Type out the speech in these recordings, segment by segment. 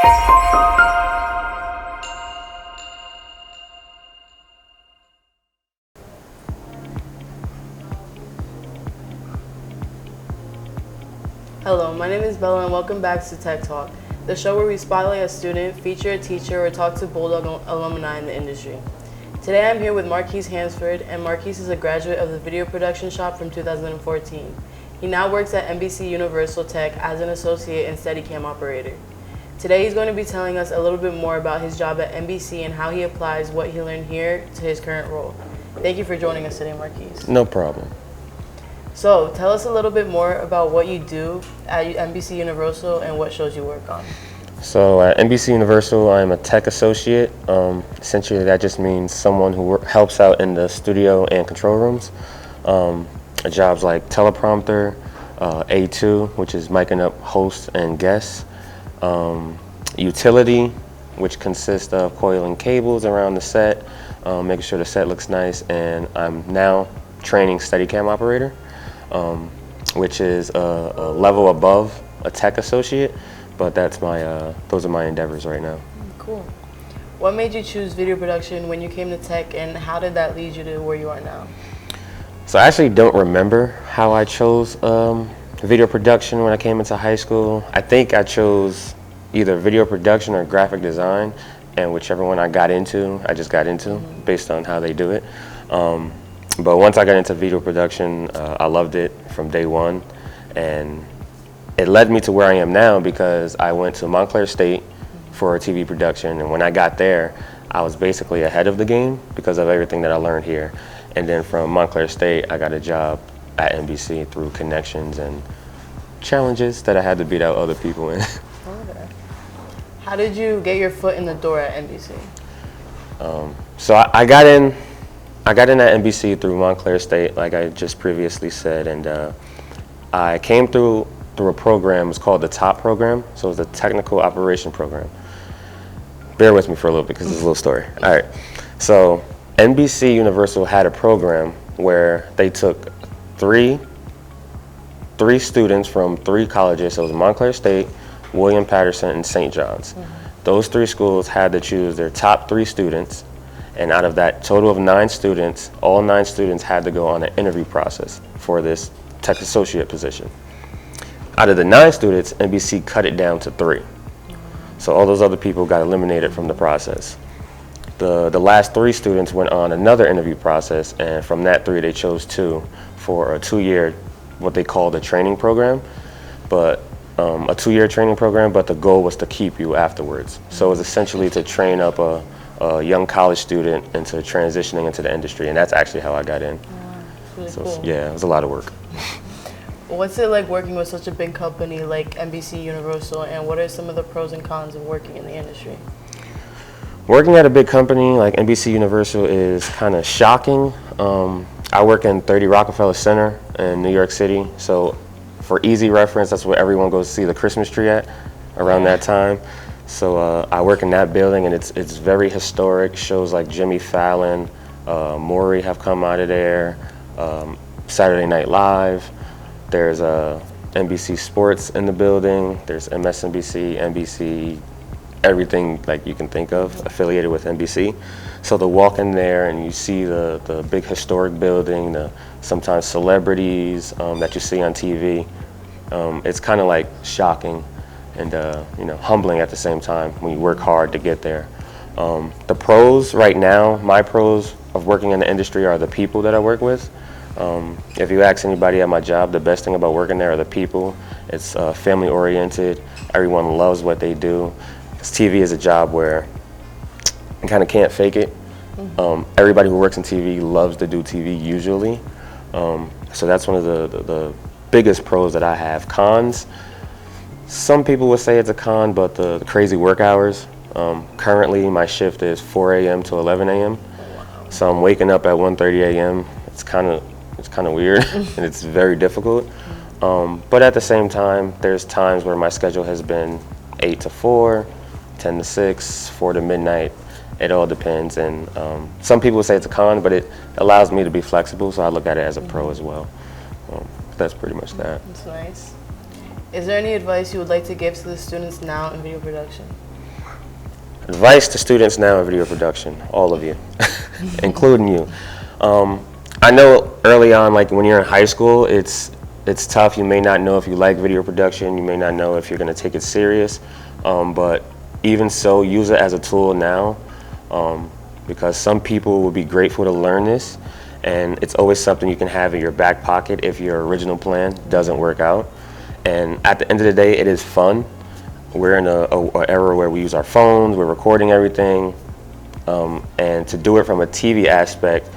Hello, my name is Bella and welcome back to Tech Talk, the show where we spotlight a student, feature a teacher, or talk to Bulldog alumni in the industry. Today I'm here with Marquise Hansford, and Marquise is a graduate of the video production shop from 2014. He now works at NBC Universal Tech as an associate and Steadicam operator. Today he's going to be telling us a little bit more about his job at NBC and how he applies what he learned here to his current role. Thank you for joining us today, Marquise. No problem. So, tell us a little bit more about what you do at NBC Universal and what shows you work on. So at NBC Universal, I'm a tech associate. Essentially, that just means someone who helps out in the studio and control rooms. Jobs like teleprompter, A2, which is micing up hosts and guests, utility, which consists of coiling cables around the set, making sure the set looks nice, and I'm now training Steadicam operator. Which is a level above a tech associate, but that's my those are my endeavors right now. Cool. What made you choose video production when you came to tech, and how did that lead you to where you are now? So I actually don't remember how I chose video production when I came into high school. I think I chose either video production or graphic design, and whichever one I got into, I just got into based on how they do it. But once I got into video production, I loved it from day one, and it led me to where I am now because I went to Montclair State for a TV production, and when I got there, I was basically ahead of the game because of everything that I learned here. And then from Montclair State, I got a job at NBC through connections and challenges that I had to beat out other people in. Okay. How did you get your foot in the door at NBC? So I got in at NBC through Montclair State, like I just previously said, and I came through a program. It's called the TOP program, so it's a technical operation program. Bear with me for a little bit because it's a little story. All right, so NBC Universal had a program where they took three students from three colleges. So it was Montclair State, William Patterson, and St. John's. Those three schools had to choose their top 3 students. And out of that total of 9 students, all 9 students had to go on an interview process for this tech associate position. Out of the 9 students, NBC cut it down to 3. So all those other people got eliminated from the process. The last 3 students went on another interview process, and from that 3, they chose 2 for a 2-year, what they call the training program, but a 2-year training program, but the goal was to keep you afterwards. So it was essentially to train up a young college student into transitioning into the industry, and that's actually how I got in. Really So cool. yeah, it was a lot of work. What's it like working with such a big company like NBC Universal, and what are some of the pros and cons of working in the industry? Working at a big company like NBC Universal is kind of shocking. I work in 30 Rockefeller Center in New York City, so for easy reference, that's where everyone goes to see the Christmas tree at around that time. So I work in that building, and it's very historic. Shows like Jimmy Fallon, Maury have come out of there, Saturday Night Live. There's NBC Sports in the building. There's MSNBC, NBC, everything like you can think of affiliated with NBC. So to walk in there and you see the big historic building, the sometimes celebrities that you see on TV, it's kind of like shocking and humbling at the same time when you work hard to get there. The pros right now, my pros of working in the industry are the people that I work with. If you ask anybody at my job, the best thing about working there are the people. It's family oriented. Everyone loves what they do. 'Cause TV is a job where you kind of can't fake it. Everybody who works in TV loves to do TV usually. So that's one of the biggest pros that I have. Cons, some people would say it's a con, but the crazy work hours. Currently my shift is 4 a.m. to 11 a.m. So I'm waking up at 1:30 a.m. It's kind of weird and it's very difficult. But at the same time, there's times where my schedule has been 8 to 4, 10 to 6, 4 to midnight. It all depends. And some people say it's a con, but it allows me to be flexible, so I look at it as a pro as well. That's pretty much that. That's nice. Is there any advice you would like to give to the students now in video production? Advice to students now in video production, all of you, including you. I know early on, like when you're in high school, it's tough. You may not know if you like video production. You may not know if you're going to take it serious. But even so, use it as a tool now, because some people will be grateful to learn this, and it's always something you can have in your back pocket if your original plan doesn't work out. And at the end of the day, it is fun. We're in a era where we use our phones, we're recording everything, and to do it from a TV aspect,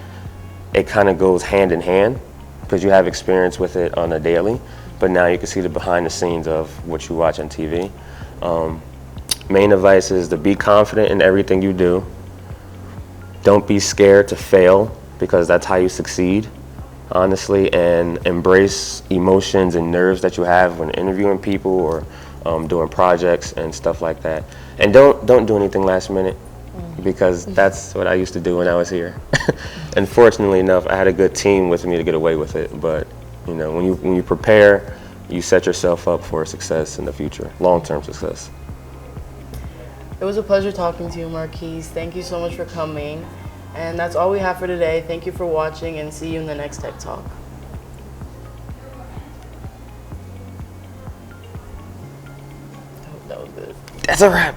it kind of goes hand in hand because you have experience with it on a daily, but now you can see the behind the scenes of what you watch on TV. Main advice is to be confident in everything you do. Don't be scared to fail because that's how you succeed, honestly, and embrace emotions and nerves that you have when interviewing people or doing projects and stuff like that. And don't do anything last minute, because that's what I used to do when I was here. And fortunately enough, I had a good team with me to get away with it. But you know, when you prepare, you set yourself up for success in the future, long-term success. It was a pleasure talking to you, Marquise. Thank you so much for coming. And that's all we have for today. Thank you for watching, and see you in the next Tech Talk. I hope that was good. That's a wrap.